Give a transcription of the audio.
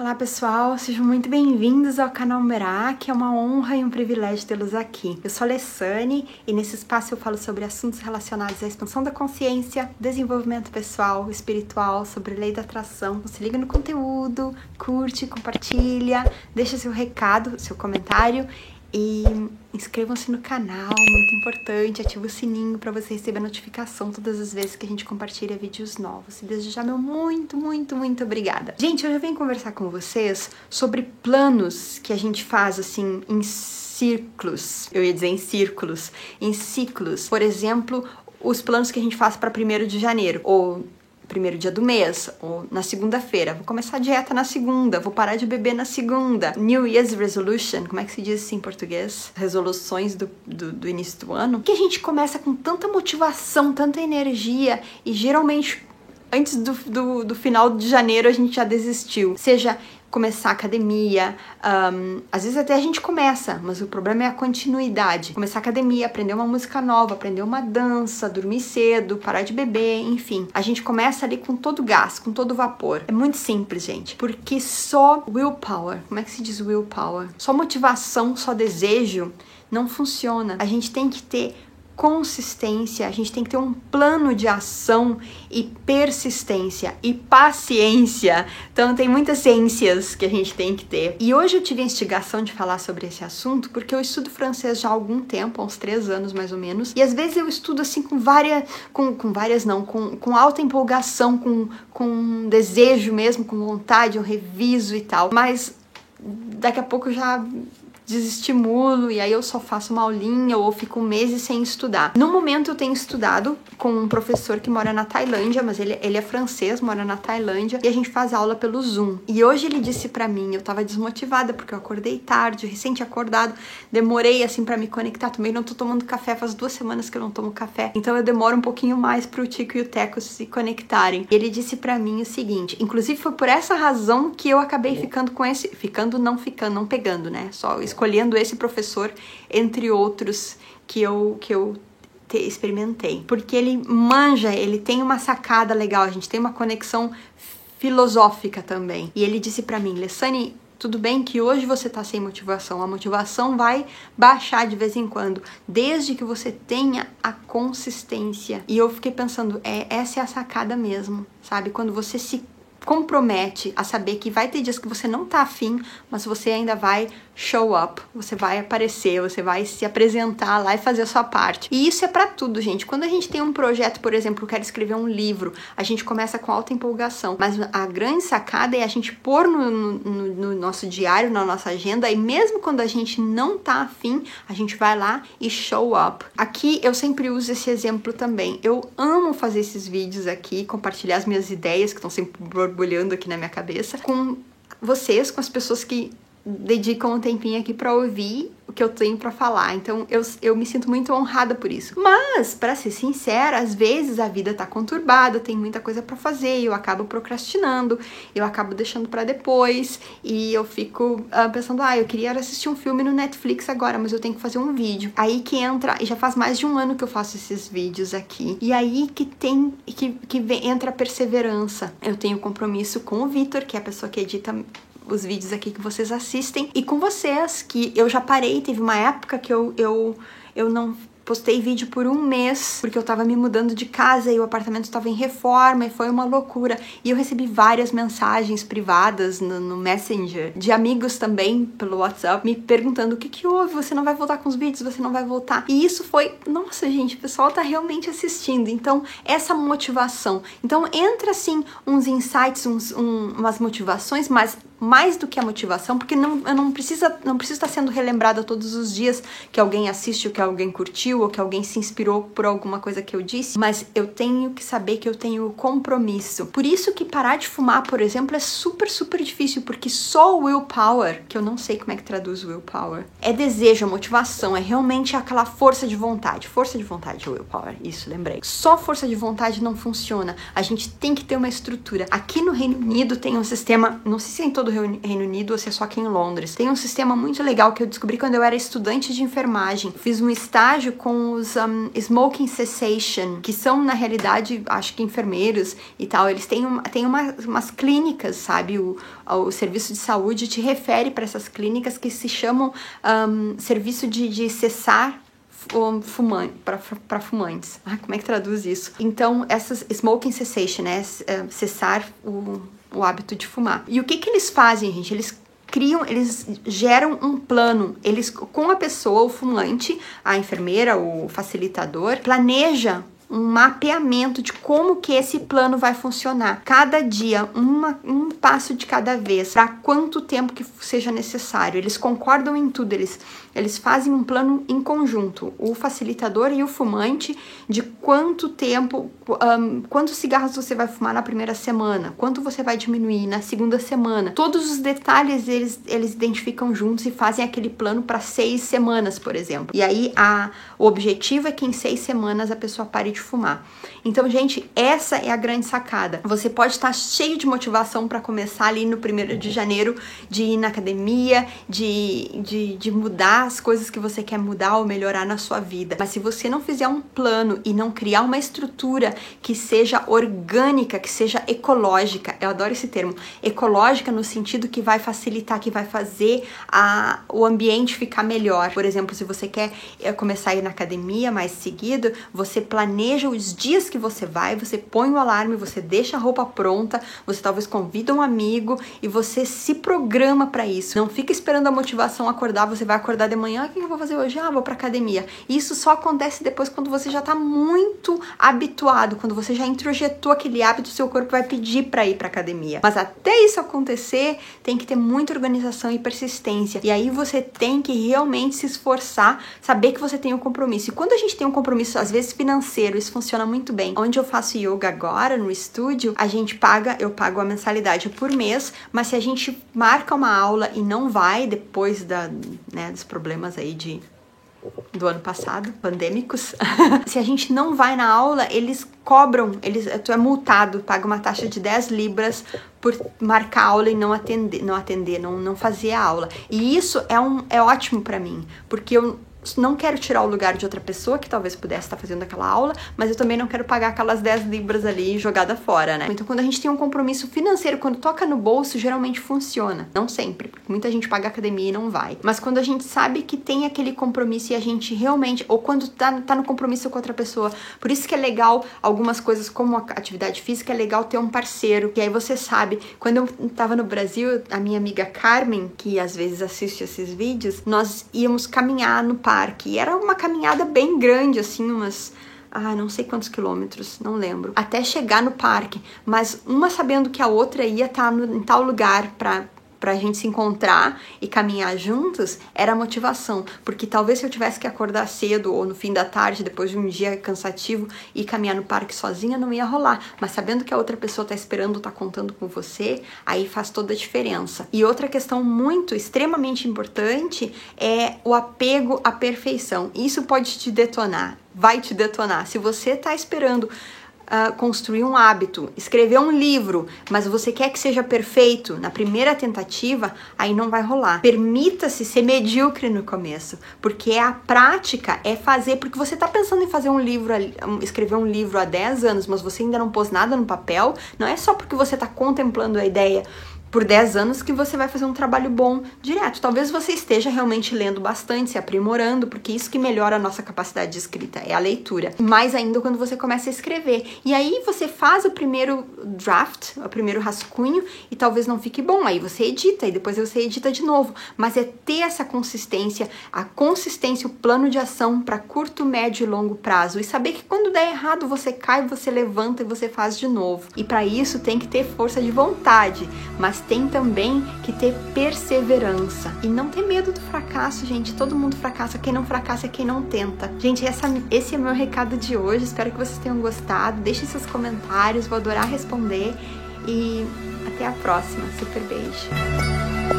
Olá pessoal, sejam muito bem-vindos ao canal Merak, é uma honra e um privilégio tê-los aqui. Eu sou a Alessane e nesse espaço eu falo sobre assuntos relacionados à expansão da consciência, desenvolvimento pessoal, espiritual, sobre lei da atração. Se liga no conteúdo, curte, compartilha, deixa seu recado, seu comentário e inscrevam-se no canal, muito importante, ativa o sininho para você receber a notificação todas as vezes que a gente compartilha vídeos novos. E desde já, meu muito obrigada. Gente, hoje eu venho conversar com vocês sobre planos que a gente faz, assim, em círculos. Eu ia dizer em círculos, em ciclos. Por exemplo, os planos que a gente faz para 1º de janeiro, ou primeiro dia do mês, ou na segunda-feira. Vou começar a dieta na segunda, vou parar de beber na segunda. New Year's Resolution, como é que se diz isso em português? Resoluções do início do ano. Que a gente começa com tanta motivação, tanta energia, e geralmente antes do final de janeiro a gente já desistiu. Seja começar a academia, às vezes até a gente começa, mas o problema é a continuidade. Começar a academia, aprender uma música nova, aprender uma dança, dormir cedo, parar de beber, enfim. A gente começa ali com todo gás, com todo vapor. É muito simples, gente, porque só willpower, como é que se diz willpower? Só motivação, só desejo não funciona. A gente tem que ter consistência, a gente tem que ter um plano de ação e persistência e paciência. Então tem muitas ciências que a gente tem que ter. E hoje eu tive a instigação de falar sobre esse assunto porque eu estudo francês já há algum tempo, há uns 3 anos mais ou menos, e às vezes eu estudo assim com alta empolgação, com desejo mesmo, com vontade, eu reviso e tal, mas daqui a pouco eu já desestimulo e aí eu só faço uma aulinha ou fico meses sem estudar. No momento eu tenho estudado com um professor que mora na Tailândia, mas ele é francês, mora na Tailândia, e a gente faz aula pelo Zoom. E hoje ele disse pra mim, eu tava desmotivada porque eu acordei tarde, recente acordado, demorei assim pra me conectar, também não tô tomando café, faz 2 semanas que eu não tomo café, então eu demoro um pouquinho mais pro Tico e o Teco se conectarem. E ele disse pra mim o seguinte, inclusive foi por essa razão que eu acabei ficando com esse, não pegando, né, só escolhendo esse professor entre outros que eu experimentei, porque ele manja, ele tem uma sacada legal, a gente tem uma conexão filosófica também. E ele disse pra mim, Alessane, tudo bem que hoje você tá sem motivação, a motivação vai baixar de vez em quando, desde que você tenha a consistência. E eu fiquei pensando, essa é a sacada mesmo, sabe? Quando você se compromete a saber que vai ter dias que você não tá afim, mas você ainda vai show up, você vai aparecer, você vai se apresentar lá e fazer a sua parte. E isso é pra tudo, gente. Quando a gente tem um projeto, por exemplo, quero escrever um livro, a gente começa com alta empolgação, mas a grande sacada é a gente pôr no nosso diário, na nossa agenda, e mesmo quando a gente não tá afim, a gente vai lá e show up. Aqui eu sempre uso esse exemplo também. Eu amo fazer esses vídeos aqui, compartilhar as minhas ideias que estão sempre borbulhando aqui na minha cabeça com vocês, com as pessoas que dedicam um tempinho aqui pra ouvir o que eu tenho pra falar. Então eu me sinto muito honrada por isso. Mas, pra ser sincera, às vezes a vida tá conturbada, tem muita coisa pra fazer e eu acabo procrastinando, eu acabo deixando pra depois e eu fico pensando, eu queria assistir um filme no Netflix agora, mas eu tenho que fazer um vídeo. Aí que entra, e já faz mais de 1 ano que eu faço esses vídeos aqui, e aí que entra a perseverança. Eu tenho compromisso com o Vitor, que é a pessoa que edita os vídeos aqui que vocês assistem, e com vocês, que eu já parei, teve uma época que eu não postei vídeo por 1 mês, porque eu tava me mudando de casa e o apartamento estava em reforma e foi uma loucura. E eu recebi várias mensagens privadas no Messenger, de amigos também, pelo WhatsApp, me perguntando o que houve, você não vai voltar com os vídeos, você não vai voltar. E isso foi, nossa gente, o pessoal tá realmente assistindo, então essa motivação. Então entra assim uns insights, umas motivações, mas mais do que a motivação, porque eu não preciso estar sendo relembrada todos os dias que alguém assiste, ou que alguém curtiu, ou que alguém se inspirou por alguma coisa que eu disse, mas eu tenho que saber que eu tenho compromisso. Por isso que parar de fumar, por exemplo, é super difícil, porque só o willpower, que eu não sei como é que traduz willpower, é desejo, é motivação, é realmente aquela força de vontade willpower, isso, lembrei. Só força de vontade não funciona, a gente tem que ter uma estrutura. Aqui no Reino Unido tem um sistema, não sei se é em todo todo o Reino Unido ou se é só aqui em Londres. Tem um sistema muito legal que eu descobri quando eu era estudante de enfermagem. Fiz um estágio com os Smoking Cessation, que são, na realidade, acho que enfermeiros e tal. Eles têm umas clínicas, sabe? O serviço de saúde te refere para essas clínicas que se chamam serviço de cessar para fumantes. Como é que traduz isso? Então, essas Smoking Cessation, né? Cessar o hábito de fumar. E o que eles fazem, gente? Eles geram um plano, com a pessoa, o fumante, a enfermeira, o facilitador, planeja um mapeamento de como que esse plano vai funcionar. Cada dia, um passo de cada vez, para quanto tempo que seja necessário. Eles concordam em tudo, eles fazem um plano em conjunto, o facilitador e o fumante, de quanto tempo, quantos cigarros você vai fumar na primeira semana, quanto você vai diminuir na segunda semana. Todos os detalhes eles identificam juntos e fazem aquele plano para 6 semanas, por exemplo. E aí o objetivo é que em 6 semanas a pessoa pare de fumar. Então, gente, essa é a grande sacada. Você pode estar cheio de motivação para começar ali no 1º de janeiro, de ir na academia, de mudar as coisas que você quer mudar ou melhorar na sua vida. Mas se você não fizer um plano e não criar uma estrutura que seja orgânica, que seja ecológica, eu adoro esse termo, ecológica no sentido que vai facilitar, que vai fazer o ambiente ficar melhor. Por exemplo, se você quer começar a ir na academia mais seguido, você planeja os dias que você vai, você põe o alarme, você deixa a roupa pronta, você talvez convida um amigo e você se programa para isso. Não fica esperando a motivação acordar, você vai acordar de manhã, o que eu vou fazer hoje? Vou pra academia. Isso só acontece depois quando você já tá muito habituado, quando você já introjetou aquele hábito, seu corpo vai pedir para ir pra academia. Mas até isso acontecer, tem que ter muita organização e persistência. E aí você tem que realmente se esforçar, saber que você tem um compromisso. E quando a gente tem um compromisso, às vezes financeiro, isso funciona muito bem. Onde eu faço yoga agora, no estúdio, eu pago a mensalidade por mês, mas se a gente marca uma aula e não vai depois dos problemas aí do ano passado, pandêmicos, se a gente não vai na aula, eles cobram, tu é multado, paga uma taxa de 10 libras por marcar a aula e não fazer a aula. E isso é ótimo pra mim, porque eu não quero tirar o lugar de outra pessoa que talvez pudesse estar fazendo aquela aula, mas eu também não quero pagar aquelas 10 libras ali jogada fora, né? Então, quando a gente tem um compromisso financeiro, quando toca no bolso, geralmente funciona. Não sempre, porque muita gente paga academia e não vai. Mas quando a gente sabe que tem aquele compromisso e a gente realmente, ou quando tá no compromisso com outra pessoa, por isso que é legal algumas coisas como a atividade física, é legal ter um parceiro, que aí você sabe. Quando eu tava no Brasil, a minha amiga Carmen, que às vezes assiste esses vídeos, nós íamos caminhar no parque. E era uma caminhada bem grande, assim, não sei quantos quilômetros, não lembro, até chegar no parque, mas uma sabendo que a outra ia estar em tal lugar pra gente se encontrar e caminhar juntos, era a motivação, porque talvez se eu tivesse que acordar cedo ou no fim da tarde, depois de um dia cansativo, e caminhar no parque sozinha, não ia rolar, mas sabendo que a outra pessoa tá esperando, tá contando com você, aí faz toda a diferença. E outra questão extremamente importante é o apego à perfeição. Isso pode te detonar, vai te detonar. Se você tá esperando construir um hábito, escrever um livro, mas você quer que seja perfeito na primeira tentativa, aí não vai rolar. Permita-se ser medíocre no começo, porque a prática é fazer, porque você tá pensando em fazer escrever um livro há 10 anos, mas você ainda não pôs nada no papel, não é só porque você tá contemplando a ideia por 10 anos que você vai fazer um trabalho bom direto. Talvez você esteja realmente lendo bastante, se aprimorando, porque isso que melhora a nossa capacidade de escrita, é a leitura. Mais ainda quando você começa a escrever. E aí você faz o primeiro draft, o primeiro rascunho, e talvez não fique bom. Aí você edita, e depois você edita de novo. Mas é ter essa consistência, o plano de ação para curto, médio e longo prazo. E saber que quando der errado, você cai, você levanta e você faz de novo. E para isso tem que ter força de vontade, mas tem também que ter perseverança e não ter medo do fracasso, gente. Todo mundo fracassa, quem não fracassa é quem não tenta. Gente, esse é o meu recado de hoje, espero que vocês tenham gostado. Deixem seus comentários, vou adorar responder e até a próxima. Super beijo!